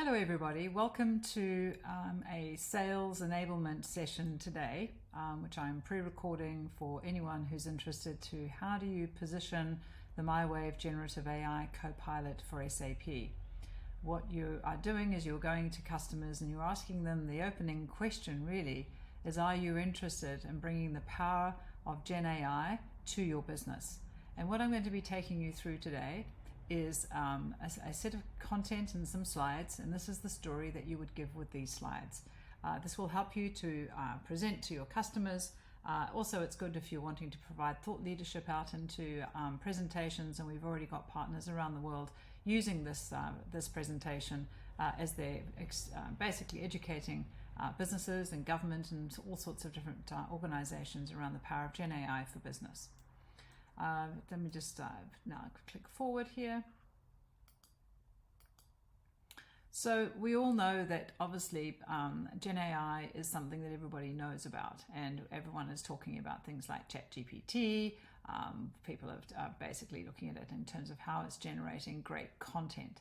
Hello everybody, welcome to a sales enablement session today, which I'm pre-recording for anyone who's interested to how do you position the MyWave Generative AI Copilot for SAP. What you are doing is you're going to customers and you're asking them the opening question really is, are you interested in bringing the power of Gen AI to your business? And what I'm going to be taking you through today is a set of content and some slides, and this is the story that you would give with these slides. This will help you to present to your customers. Also, it's good if you're wanting to provide thought leadership out into presentations, and we've already got partners around the world using this presentation as they're basically educating businesses and government and all sorts of different organizations around the power of Gen AI for business. Let me just now click forward here. So we all know that obviously Gen AI is something that everybody knows about, and everyone is talking about things like ChatGPT. People are basically looking at it in terms of how it's generating great content.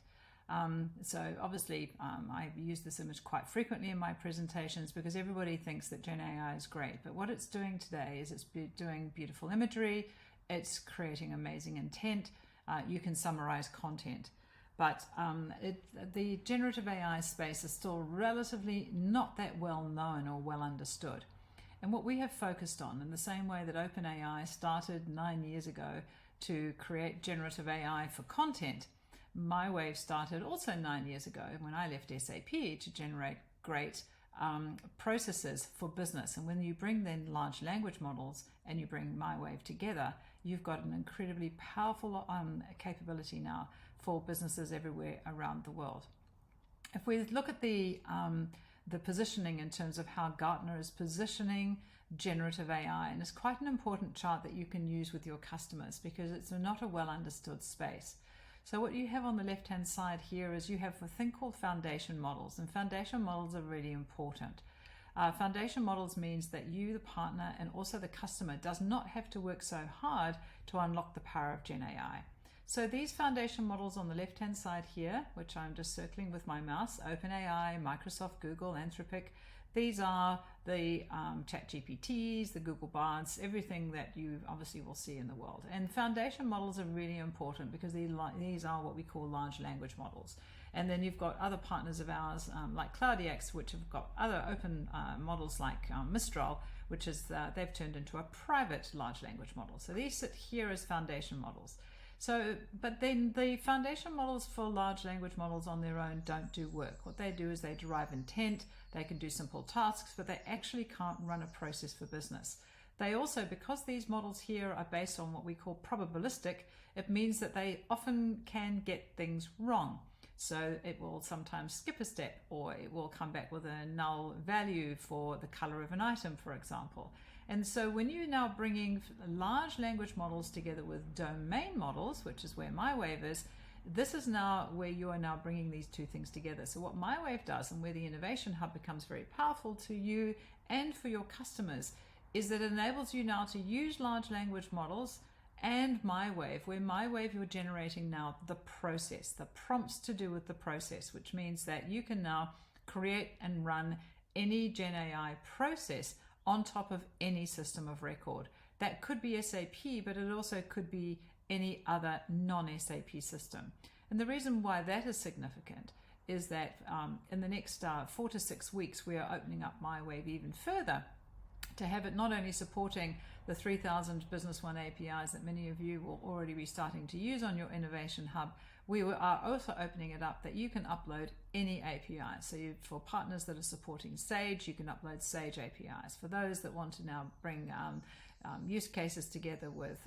So obviously I use this image quite frequently in my presentations because everybody thinks that Gen AI is great, but what it's doing today is it's doing beautiful imagery. It's creating amazing intent. You can summarize content, but the generative AI space is still relatively not that well known or well understood. And what we have focused on, in the same way that OpenAI started 9 years ago to create generative AI for content, MyWave started also 9 years ago when I left SAP to generate great processes for business. And when you bring then large language models and you bring MyWave together, you've got an incredibly powerful capability now for businesses everywhere around the world. If we look at the positioning in terms of how Gartner is positioning generative AI, and it's quite an important chart that you can use with your customers because it's not a well understood space. So what you have on the left hand side here is you have a thing called foundation models, and foundation models are really important. Foundation models means that you, the partner, and also the customer does not have to work so hard to unlock the power of Gen AI. So these foundation models on the left hand side here, which I'm just circling with my mouse, OpenAI, Microsoft, Google, Anthropic, these are the ChatGPTs, the Google Bards, everything that you obviously will see in the world. And foundation models are really important because these are what we call large language models. And then you've got other partners of ours like CloudEX, which have got other open models like Mistral, which is they've turned into a private large language model. So these sit here as foundation models. So, but then the foundation models for large language models on their own don't do work. What they do is they derive intent, they can do simple tasks, but they actually can't run a process for business. They also, because these models here are based on what we call probabilistic, it means that they often can get things wrong. So it will sometimes skip a step, or it will come back with a null value for the color of an item, for example. And so when you're now bringing large language models together with domain models, which is where MyWave is, this is now where you are now bringing these two things together. So what MyWave does, and where the Innovation Hub becomes very powerful to you and for your customers, is that it enables you now to use large language models and MyWave, where MyWave you're generating now the process, the prompts to do with the process, which means that you can now create and run any Gen AI process on top of any system of record. That could be SAP, but it also could be any other non-SAP system. And the reason why that is significant is that in the next 4 to 6 weeks, we are opening up MyWave even further to have it not only supporting the 3,000 Business One APIs that many of you will already be starting to use on your Innovation Hub, we are also opening it up that you can upload any API. So for partners that are supporting Sage, you can upload Sage APIs. For those that want to now bring use cases together with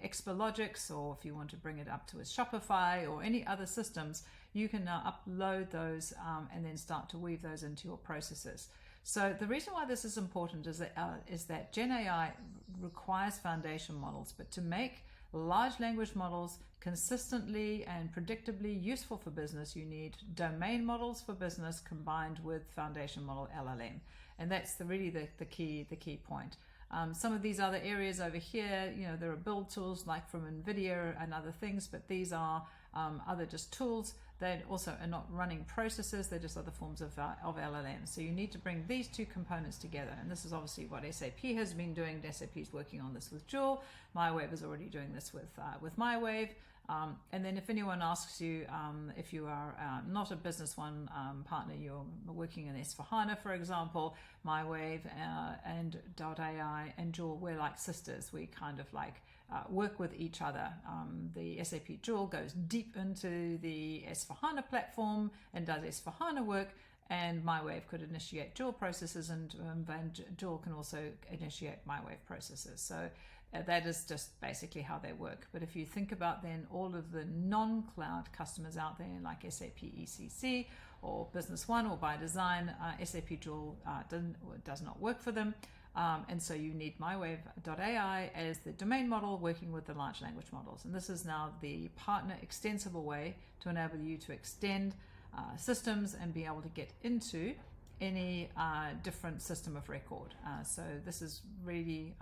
Explogix, or if you want to bring it up to a Shopify or any other systems, you can now upload those and then start to weave those into your processes. So the reason why this is important is that Gen AI requires foundation models, but to make large language models consistently and predictably useful for business, you need domain models for business combined with foundation model LLM. And that's really the key point. Some of these other areas over here, there are build tools like from NVIDIA and other things, but these are other just tools. They also are not running processes, they're just other forms of LLMs. So you need to bring these two components together. And this is obviously what SAP has been doing. SAP is working on this with Joule. MyWave is already doing this with MyWave. And then if anyone asks you, if you are not a Business One partner, you're working in S4HANA, for example, MyWave and .ai and Joule, we're like sisters. We kind of like work with each other. The SAP Joule goes deep into the S4HANA platform and does S4HANA work, and MyWave could initiate Joule processes, and Joule can also initiate MyWave processes. So that is just basically how they work. But if you think about then all of the non-cloud customers out there like SAP ECC or Business One or by design, SAP Joule does not work for them. And so you need MyWave.ai as the domain model working with the large language models. And this is now the partner extensible way to enable you to extend systems and be able to get into any different system of record. So this is really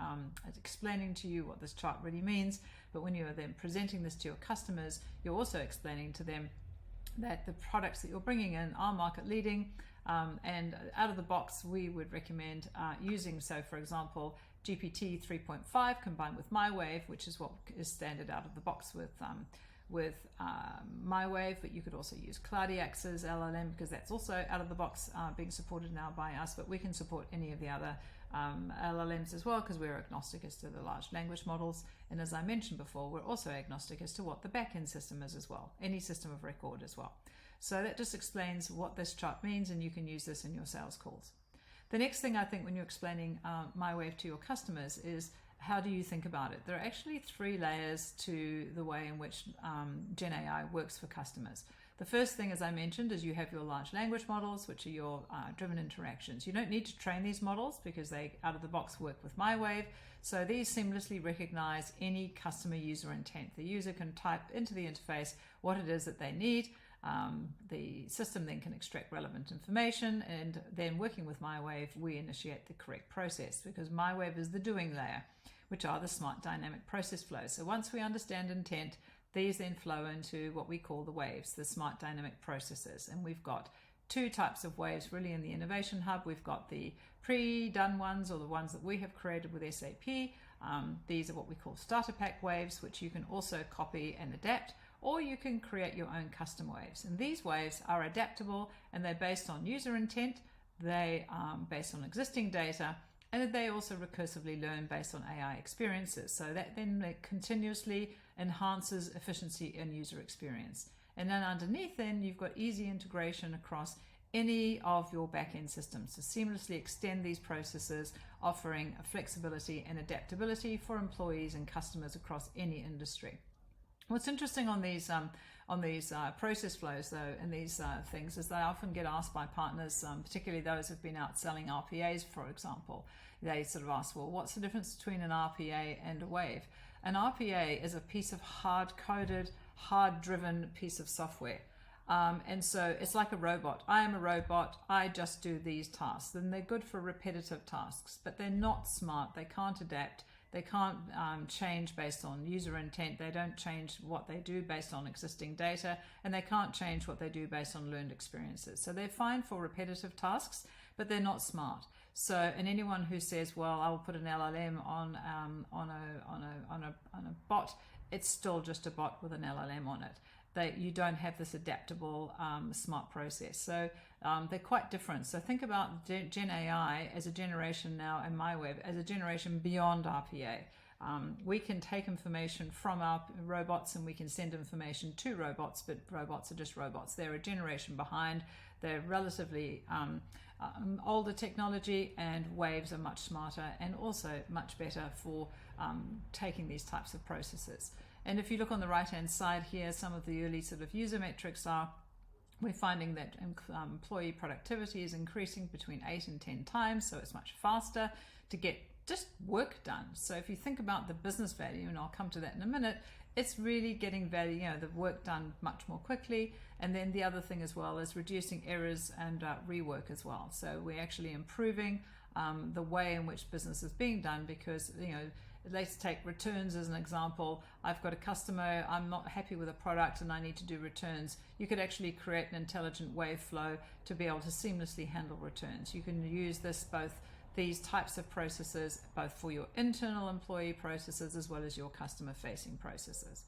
explaining to you what this chart really means. But when you are then presenting this to your customers, you're also explaining to them that the products that you're bringing in are market leading. And out of the box, we would recommend using, so for example, GPT 3.5 combined with MyWave, which is what is standard out of the box with MyWave, but you could also use Cloudiax's LLM because that's also out of the box being supported now by us, but we can support any of the other LLMs as well because we're agnostic as to the large language models. And as I mentioned before, we're also agnostic as to what the backend system is as well, any system of record as well. So that just explains what this chart means, and you can use this in your sales calls. The next thing I think when you're explaining MyWave to your customers is how do you think about it? There are actually 3 layers to the way in which Gen AI works for customers. The first thing, as I mentioned, is you have your large language models, which are your driven interactions. You don't need to train these models because they, out of the box, work with MyWave. So these seamlessly recognize any customer user intent. The user can type into the interface what it is that they need. The system then can extract relevant information, and then working with MyWave, we initiate the correct process because MyWave is the doing layer, which are the smart dynamic process flows. So once we understand intent, these then flow into what we call the waves, the smart dynamic processes. And we've got 2 types of waves really in the Innovation Hub. We've got the pre-done ones, or the ones that we have created with SAP. These are what we call starter pack waves, which you can also copy and adapt, or you can create your own custom waves. And these waves are adaptable, and they're based on user intent, they are based on existing data, and they also recursively learn based on AI experiences. So that then continuously enhances efficiency and user experience. And then underneath then you've got easy integration across any of your back-end systems to seamlessly extend these processes, offering flexibility and adaptability for employees and customers across any industry. What's interesting on these process flows, though, and these things, is they often get asked by partners, particularly those who've been out selling RPAs, for example. They sort of ask, well, what's the difference between an RPA and a wave? An RPA is a piece of hard-coded, hard-driven piece of software. And so it's like a robot. I am a robot. I just do these tasks. And they're good for repetitive tasks, but they're not smart. They can't adapt. They can't change based on user intent. They don't change what they do based on existing data, and they can't change what they do based on learned experiences. So they're fine for repetitive tasks, but they're not smart. So, and anyone who says, "Well, I'll put an LLM on a bot," it's still just a bot with an LLM on it. You don't have this adaptable, smart process. So they're quite different. So think about Gen AI as a generation now, and MyWave as a generation beyond RPA. We can take information from our robots and we can send information to robots, but robots are just robots. They're a generation behind. They're relatively older technology, and waves are much smarter and also much better for taking these types of processes. And if you look on the right-hand side here, some of the early sort of user metrics are, we're finding that employee productivity is increasing between 8 and 10 times, so it's much faster to get just work done. So if you think about the business value, and I'll come to that in a minute, it's really getting value, the work done much more quickly. And then the other thing as well is reducing errors and rework as well. So we're actually improving the way in which business is being done, because Let's take returns as an example. I've got a customer, I'm not happy with a product and I need to do returns. You could actually create an intelligent wave flow to be able to seamlessly handle returns. You can use these types of processes both for your internal employee processes as well as your customer facing processes.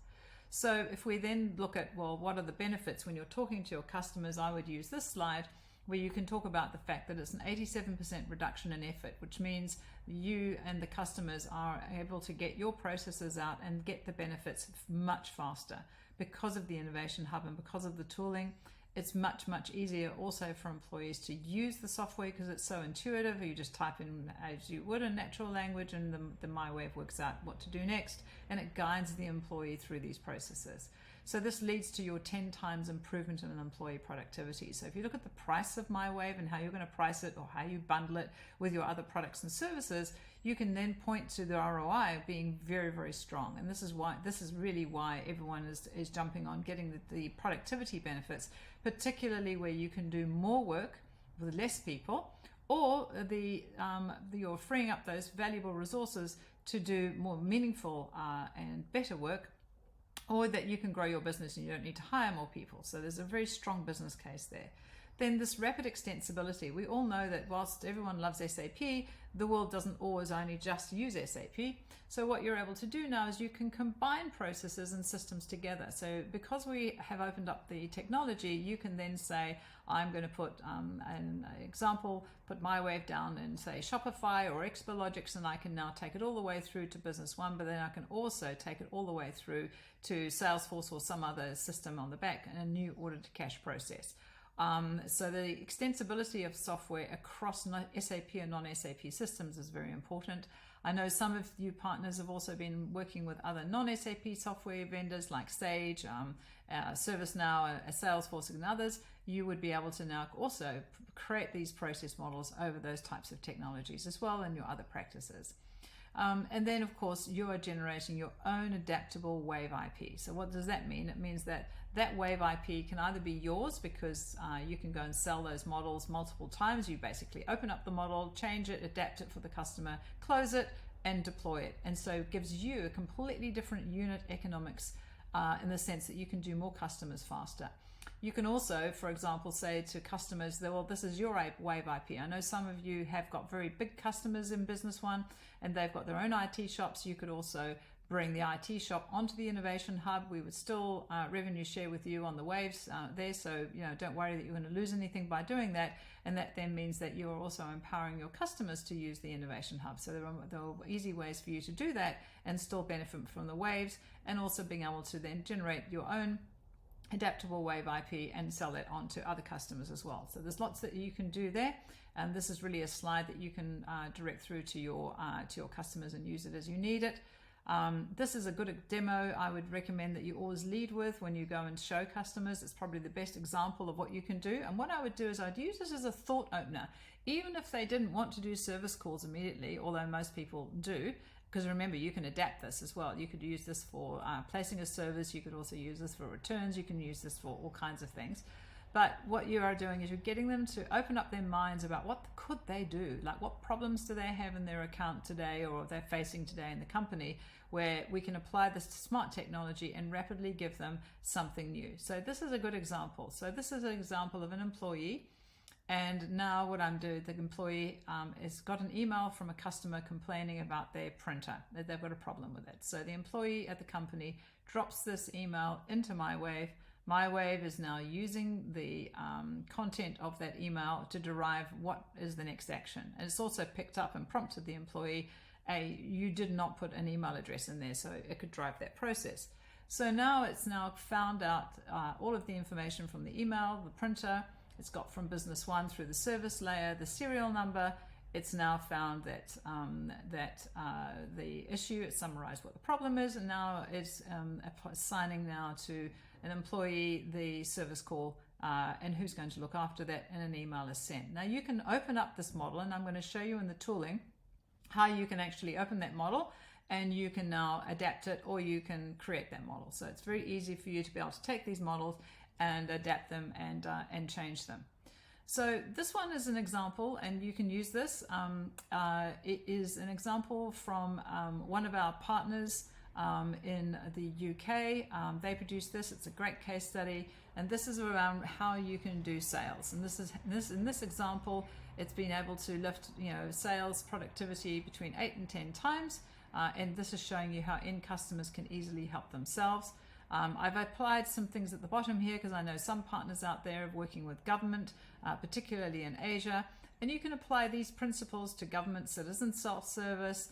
So if we then look at, well, what are the benefits when you're talking to your customers, I would use this slide where you can talk about the fact that it's an 87% reduction in effort, which means you and the customers are able to get your processes out and get the benefits much faster because of the Innovation Hub and because of the tooling. It's much, much easier also for employees to use the software because it's so intuitive. You just type in as you would in natural language and the MyWave works out what to do next, and it guides the employee through these processes. So this leads to your 10 times improvement in employee productivity. So if you look at the price of MyWave and how you're going to price it or how you bundle it with your other products and services, you can then point to the ROI being very, very strong. And this is really why everyone is jumping on getting the productivity benefits, particularly where you can do more work with less people, or you're freeing up those valuable resources to do more meaningful and better work, or that you can grow your business and you don't need to hire more people. So there's a very strong business case there. Then this rapid extensibility. We all know that whilst everyone loves SAP, the world doesn't always only just use SAP. So what you're able to do now is you can combine processes and systems together. So because we have opened up the technology, you can then say, I'm going to put an example, put MyWave down in, say, Shopify or Explologics, and I can now take it all the way through to Business One, but then I can also take it all the way through to Salesforce or some other system on the back and a new order-to-cash process. So the extensibility of software across SAP and non-SAP systems is very important. I know some of you partners have also been working with other non-SAP software vendors like Sage, ServiceNow, Salesforce and others. You would be able to now also create these process models over those types of technologies as well in your other practices. And then, of course, you are generating your own adaptable Wave IP. So what does that mean? It means that Wave IP can either be yours because you can go and sell those models multiple times. You basically open up the model, change it, adapt it for the customer, close it, and deploy it. And so it gives you a completely different unit economics in the sense that you can do more customers faster. You can also, for example, say to customers that, well, this is your Wave IP. I know some of you have got very big customers in Business One and they've got their own IT shops. You could also bring the IT shop onto the Innovation Hub. We would still revenue share with you on the waves there. So, don't worry that you're going to lose anything by doing that. And that then means that you're also empowering your customers to use the Innovation Hub. So there are easy ways for you to do that and still benefit from the waves, and also being able to then generate your own adaptable Wave IP and sell that on to other customers as well. So there's lots that you can do there, and this is really a slide that you can direct through to your customers and use it as you need it. This is a good demo I would recommend that you always lead with when you go and show customers. It's probably the best example of what you can do. And what I would do is I'd use this as a thought opener, even if they didn't want to do service calls immediately, although most people do. Because remember, you can adapt this as well. You could use this for placing a service. You could also use this for returns. You can use this for all kinds of things. But what you are doing is you're getting them to open up their minds about what could they do? Like, what problems do they have in their account today or they're facing today in the company, where we can apply this smart technology and rapidly give them something new. So this is a good example. So this is an example of an employee. And now what I'm doing, the employee has got an email from a customer complaining about their printer, that they've got a problem with it. So the employee at the company drops this email into MyWave. MyWave is now using the content of that email to derive what is the next action. And it's also picked up and prompted the employee, you did not put an email address in there, so it could drive that process. So now it's found out all of the information from the email, the printer. It's got from Business One through the service layer, the serial number. It's now found that the issue, it's summarized what the problem is, and now it's assigning now to an employee the service call and who's going to look after that, and an email is sent. Now you can open up this model, and I'm going to show you in the tooling how you can actually open that model, and you can now adapt it, or you can create that model. So it's very easy for you to be able to take these models and adapt them and change them. So this one is an example, and you can use this. It is an example from one of our partners in the UK. They produced this. It's a great case study, and this is around how you can do sales. And in this example, it's been able to lift sales productivity between 8 and 10 times. And this is showing you how end customers can easily help themselves. I've applied some things at the bottom here because I know some partners out there are working with government, particularly in Asia. And you can apply these principles to government, citizen self-service,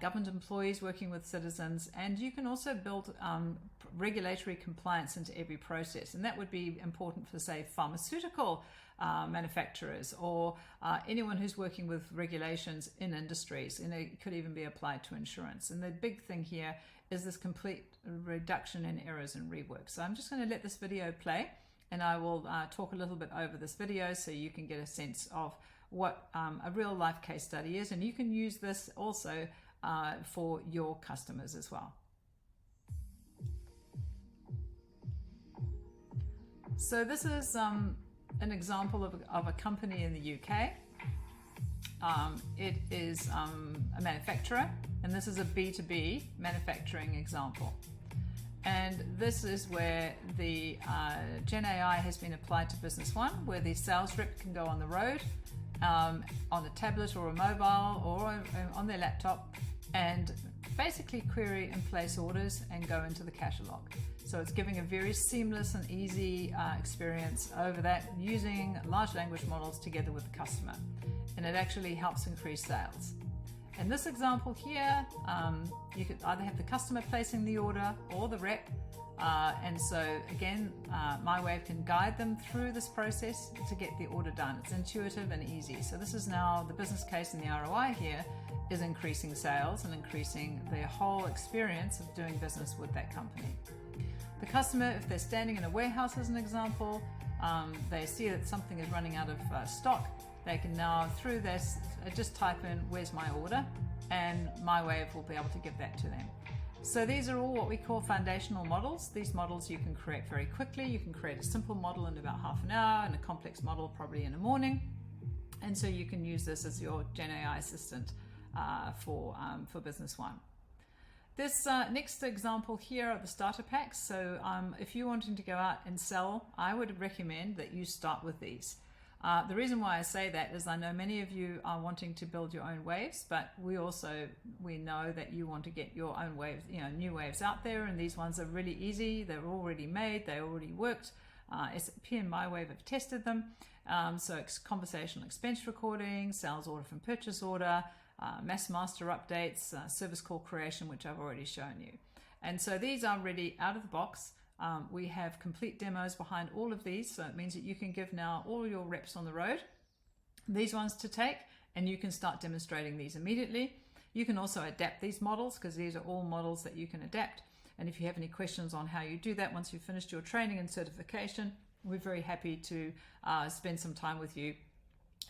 government employees working with citizens, and you can also build regulatory compliance into every process. And that would be important for, say, pharmaceutical manufacturers or anyone who's working with regulations in industries, and it could even be applied to insurance. And the big thing here is this complete reduction in errors and rework. So I'm just going to let this video play, and I will talk a little bit over this video so you can get a sense of what a real life case study is, and you can use this also for your customers as well. So this is an example of a company in the UK. It is a manufacturer, and this is a B2B manufacturing example. And this is where the Gen AI has been applied to Business One, where the sales rep can go on the road, on a tablet or a mobile or on their laptop, and basically query and place orders and go into the catalog. So it's giving a very seamless and easy experience over that, using large language models together with the customer. And it actually helps increase sales. In this example here, you could either have the customer placing the order or the rep. And so again, MyWave can guide them through this process to get the order done. It's intuitive and easy. So this is now the business case, and the ROI here is increasing sales and increasing their whole experience of doing business with that company. The customer, if they're standing in a warehouse as an example, they see that something is running out of stock. They can now, through this, just type in, "Where's my order?" and MyWave will be able to give that to them. So these are all what we call foundational models. These models you can create very quickly. You can create a simple model in about half an hour and a complex model probably in the morning. And so you can use this as your Gen AI assistant for Business One. This next example here are the starter packs. So if you're wanting to go out and sell, I would recommend that you start with these. The reason why I say that is I know many of you are wanting to build your own waves, but we know that you want to get your own waves, new waves out there, and these ones are really easy. They're already made, they already worked. SAP and MyWave have tested them. So it's conversational expense recording, sales order from purchase order, mass master updates, service call creation, which I've already shown you. And so these are ready out of the box. We have complete demos behind all of these, so it means that you can give now all your reps on the road these ones to take, and you can start demonstrating these immediately. You can also adapt these models, because these are all models that you can adapt. And if you have any questions on how you do that once you've finished your training and certification, we're very happy to spend some time with you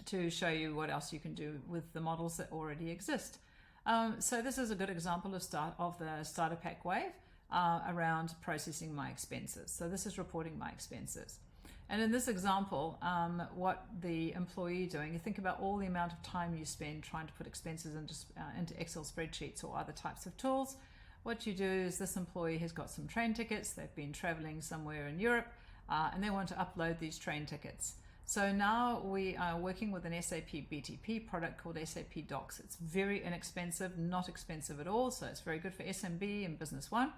to show you what else you can do with the models that already exist. So this is a good example of the starter pack wave. Around processing my expenses. So this is reporting my expenses. And in this example, what the employee doing, you think about all the amount of time you spend trying to put expenses into Excel spreadsheets or other types of tools. What you do is this employee has got some train tickets. They've been traveling somewhere in Europe and they want to upload these train tickets. So now we are working with an SAP BTP product called SAP Docs. It's very inexpensive, not expensive at all. So it's very good for SMB and Business One.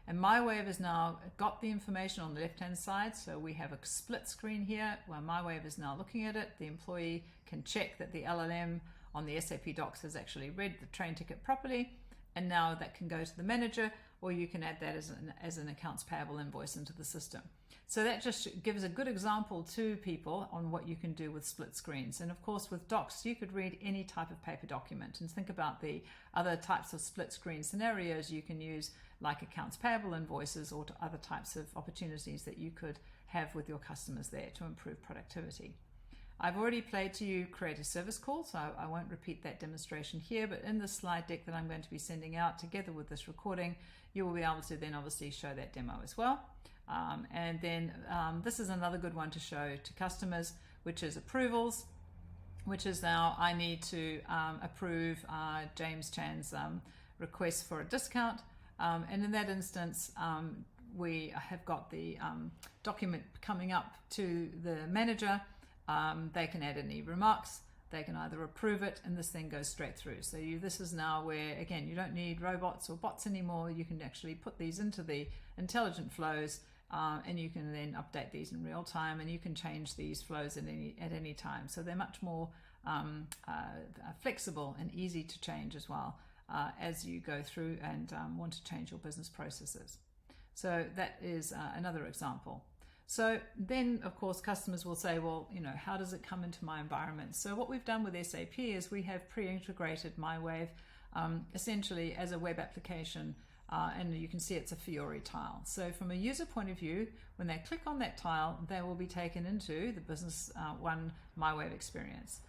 And MyWave has now got the information on the left-hand side. So we have a split screen here where MyWave is now looking at it. The employee can check that the LLM on the SAP Docs has actually read the train ticket properly. And now that can go to the manager, or you can add that as an accounts payable invoice into the system. So that just gives a good example to people on what you can do with split screens. And of course, with Docs, you could read any type of paper document, and think about the other types of split screen scenarios you can use, like accounts payable invoices or to other types of opportunities that you could have with your customers there to improve productivity. I've already played to you create a service call, so I won't repeat that demonstration here, but in the slide deck that I'm going to be sending out together with this recording, you will be able to then obviously show that demo as well. And then this is another good one to show to customers which is approvals, which is now I need to approve James Chan's request for a discount. And in that instance, we have got the document coming up to the manager. They can add any remarks. They can either approve it, and this thing goes straight through. So this is now where, again, you don't need robots or bots anymore. You can actually put these into the intelligent flows, and you can then update these in real time, and you can change these flows at any time. So they're much more flexible and easy to change as well as you go through and want to change your business processes. So that is another example. So then, of course, customers will say, well, how does it come into my environment? So what we've done with SAP is we have pre-integrated MyWave essentially as a web application, and you can see it's a Fiori tile. So from a user point of view, when they click on that tile, they will be taken into the Business One MyWave experience.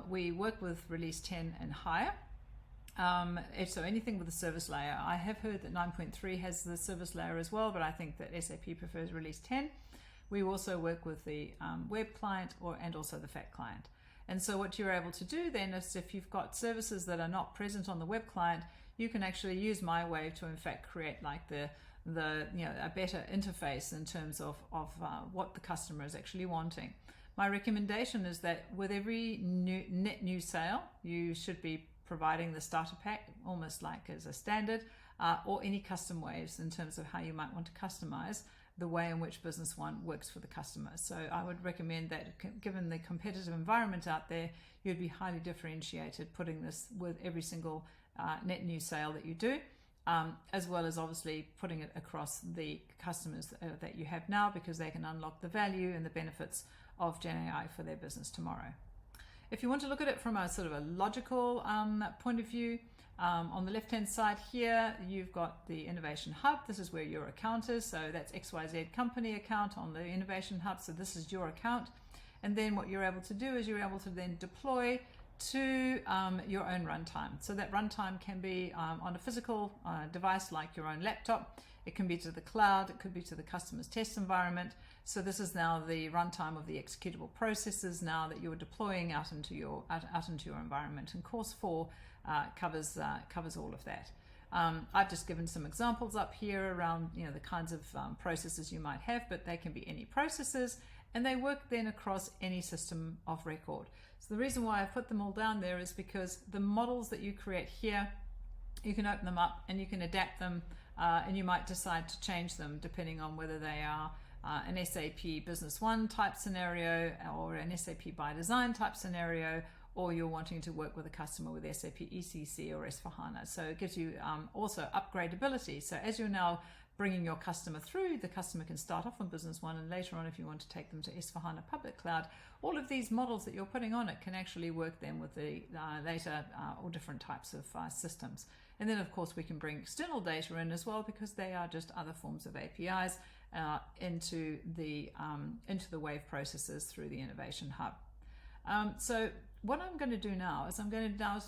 We work with release 10 and higher. So anything with the service layer. I have heard that 9.3 has the service layer as well, but I think that SAP prefers release 10. We also work with the web client and also the FAT client. And so what you're able to do then is, if you've got services that are not present on the web client, you can actually use MyWave to in fact create like a better interface in terms of what the customer is actually wanting. My recommendation is that with every net new sale, you should be providing the starter pack almost like as a standard, or any custom waves in terms of how you might want to customize the way in which Business One works for the customer. So I would recommend that, given the competitive environment out there, you'd be highly differentiated putting this with every single net new sale that you do, as well as obviously putting it across the customers that you have now, because they can unlock the value and the benefits of Gen AI for their business tomorrow. If you want to look at it from a sort of a logical point of view, on the left-hand side here, you've got the Innovation Hub. This is where your account is. So that's XYZ company account on the Innovation Hub. So this is your account. And then what you're able to do is you're able to then deploy to your own runtime. So that runtime can be on a physical device like your own laptop. It can be to the cloud. It could be to the customer's test environment. So this is now the runtime of the executable processes now that you're deploying out into your environment. And Course 4 covers all of that. I've just given some examples up here around the kinds of processes you might have, but they can be any processes, and they work then across any system of record. So the reason why I've put them all down there is because the models that you create here, you can open them up and you can adapt them, and you might decide to change them depending on whether they are an SAP Business One type scenario or an SAP by design type scenario, or you're wanting to work with a customer with SAP ECC or S4HANA. So it gives you also upgradability. So as you're now bringing your customer through, the customer can start off on Business One, and later on, if you want to take them to S4HANA Public Cloud, all of these models that you're putting on it can actually work then with the later or different types of systems. And then, of course, we can bring external data in as well, because they are just other forms of APIs into the wave processes through the Innovation Hub. So what I'm going to do now is I'm going to now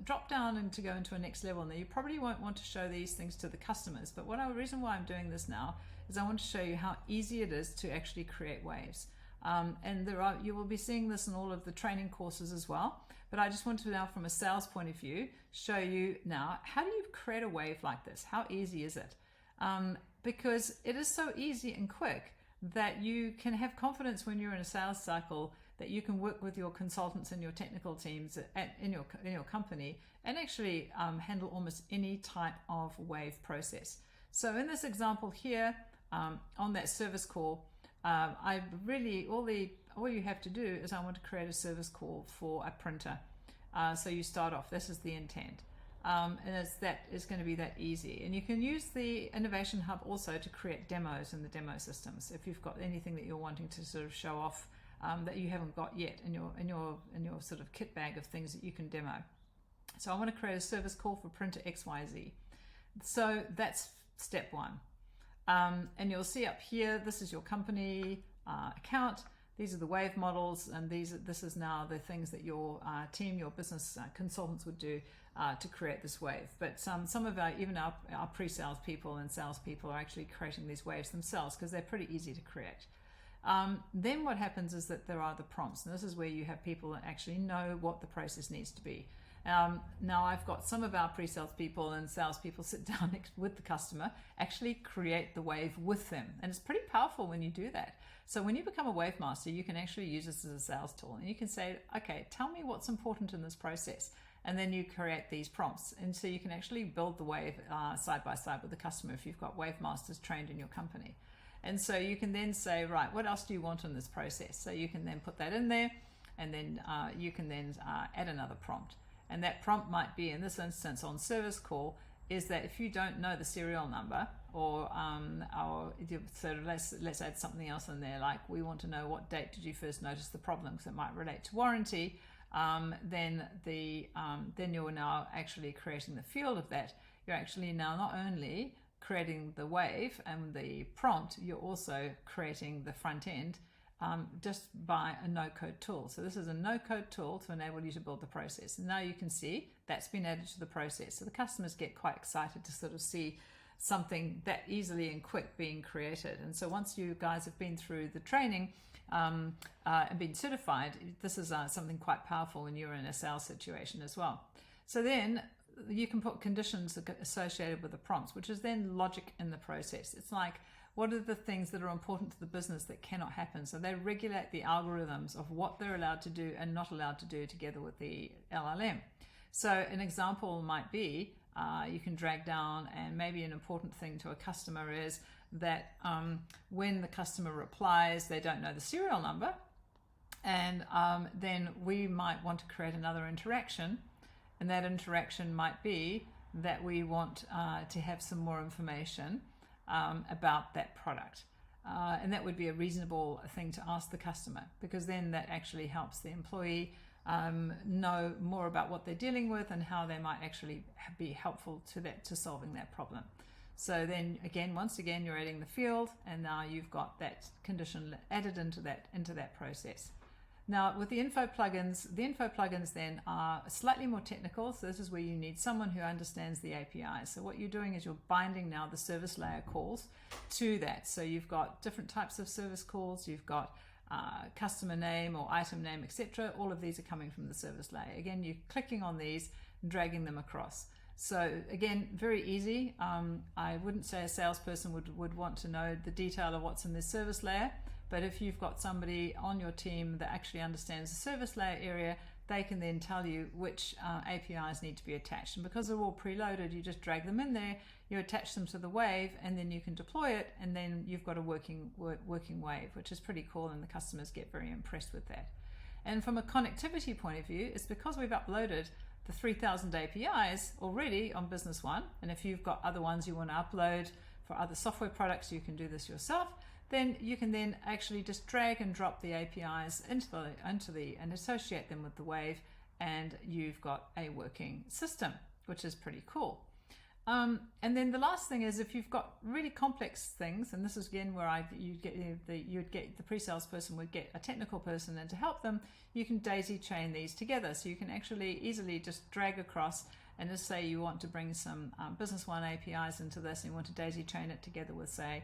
drop down and to go into a next level. Now, you probably won't want to show these things to the customers, but the reason why I'm doing this now is I want to show you how easy it is to actually create waves. And you will be seeing this in all of the training courses as well. But I just want to now, from a sales point of view, show you now, how do you create a wave like this? How easy is it? Because it is so easy and quick that you can have confidence when you're in a sales cycle that you can work with your consultants and your technical teams in your company and actually handle almost any type of wave process. So in this example here, on that service call, all you have to do is I want to create a service call for a printer. So you start off, this is the intent. And it's going to be that easy. And you can use the Innovation Hub also to create demos in the demo systems. If you've got anything that you're wanting to sort of show off that you haven't got yet in your sort of kit bag of things that you can demo. So I want to create a service call for printer XYZ. So that's step one. And you'll see up here, this is your company account. These are the wave models, and this is now the things that your team, your business consultants would do to create this wave. But some of our pre-sales people and sales people are actually creating these waves themselves because they're pretty easy to create. Then what happens is that there are the prompts, and this is where you have people that actually know what the process needs to be. Now I've got some of our pre-sales people and salespeople sit down next with the customer, actually create the wave with them, and it's pretty powerful when you do that. So when you become a wave master, you can actually use this as a sales tool, and you can say, okay, tell me what's important in this process, and then you create these prompts, and so you can actually build the wave side by side with the customer if you've got wave masters trained in your company. And so you can then say, right, what else do you want in this process? So you can then put that in there, and then you can then add another prompt. And that prompt might be, in this instance on service call, is that if you don't know the serial number, or so let's add something else in there, like we want to know what date did you first notice the problem, because it might relate to warranty. Then you're now actually creating the field of that. You're actually now not only creating the wave and the prompt, you're also creating the front end just by a no-code tool. So this is a no-code tool to enable you to build the process. And now you can see that's been added to the process. So the customers get quite excited to sort of see something that easily and quick being created. And so once you guys have been through the training and been certified, this is something quite powerful when you're in a sales situation as well. So then you can put conditions associated with the prompts, which is then logic in the process. It's like, what are the things that are important to the business that cannot happen? So they regulate the algorithms of what they're allowed to do and not allowed to do together with the LLM. So an example might be, you can drag down, and maybe an important thing to a customer is that when the customer replies, they don't know the serial number, and then we might want to create another interaction, and that interaction might be that we want to have some more information about that product. And that would be a reasonable thing to ask the customer, because then that actually helps the employee know more about what they're dealing with and how they might actually be helpful to solving that problem. So then again, once again, you're adding the field, and now you've got that condition added into that process. Now with the info plugins then are slightly more technical. So this is where you need someone who understands the APIs. So what you're doing is you're binding now the service layer calls to that. So you've got different types of service calls. You've got customer name or item name, etc. All of these are coming from the service layer. Again, you're clicking on these and dragging them across. So again, very easy. I wouldn't say a salesperson would want to know the detail of what's in this service layer. But if you've got somebody on your team that actually understands the service layer area, they can then tell you which APIs need to be attached. And because they're all preloaded, you just drag them in there, you attach them to the wave, and then you can deploy it, and then you've got a working wave, which is pretty cool, and the customers get very impressed with that. And from a connectivity point of view, it's because we've uploaded the 3,000 APIs already on Business One, and if you've got other ones you want to upload for other software products, you can do this yourself. Then you can then actually just drag and drop the APIs into the and associate them with the wave, and you've got a working system, which is pretty cool. And then the last thing is, if you've got really complex things, and this is again where you'd get the pre-sales person would get a technical person in to help them, you can daisy chain these together. So you can actually easily just drag across, and just say you want to bring some Business One APIs into this, and you want to daisy chain it together with, say,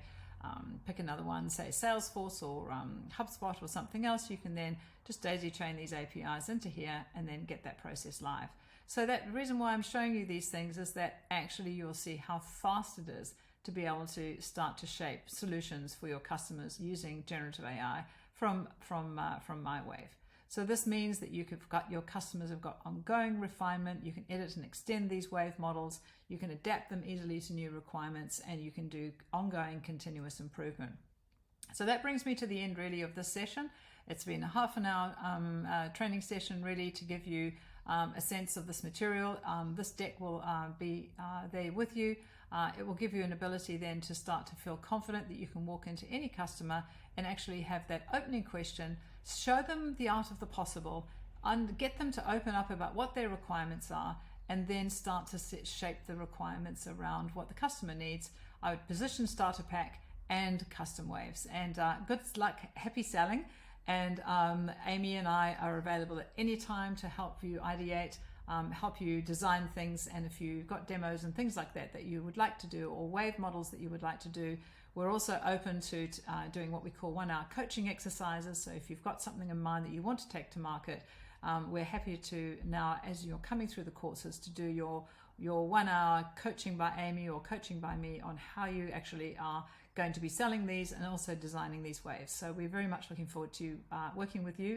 pick another one, say Salesforce or HubSpot or something else. You can then just daisy chain these APIs into here and then get that process live. So that the reason why I'm showing you these things is that actually you'll see how fast it is to be able to start to shape solutions for your customers using generative AI from MyWave. So this means that your customers have got ongoing refinement. You can edit and extend these wave models. You can adapt them easily to new requirements, and you can do ongoing continuous improvement. So that brings me to the end really of this session. It's been a half an hour training session really to give you a sense of this material. This deck will be there with you. It will give you an ability then to start to feel confident that you can walk into any customer and actually have that opening question, show them the art of the possible, and get them to open up about what their requirements are, and then start to shape the requirements around what the customer needs. I would position starter pack and custom waves. And good luck, happy selling. And Amy and I are available at any time to help you ideate, help you design things. And if you've got demos and things like that you would like to do, or wave models that you would like to do, We're also open to doing what we call 1 hour coaching exercises. So if you've got something in mind that you want to take to market, we're happy to now, as you're coming through the courses, to do your 1 hour coaching by Amy or coaching by me on how you actually are going to be selling these and also designing these waves. So we're very much looking forward to working with you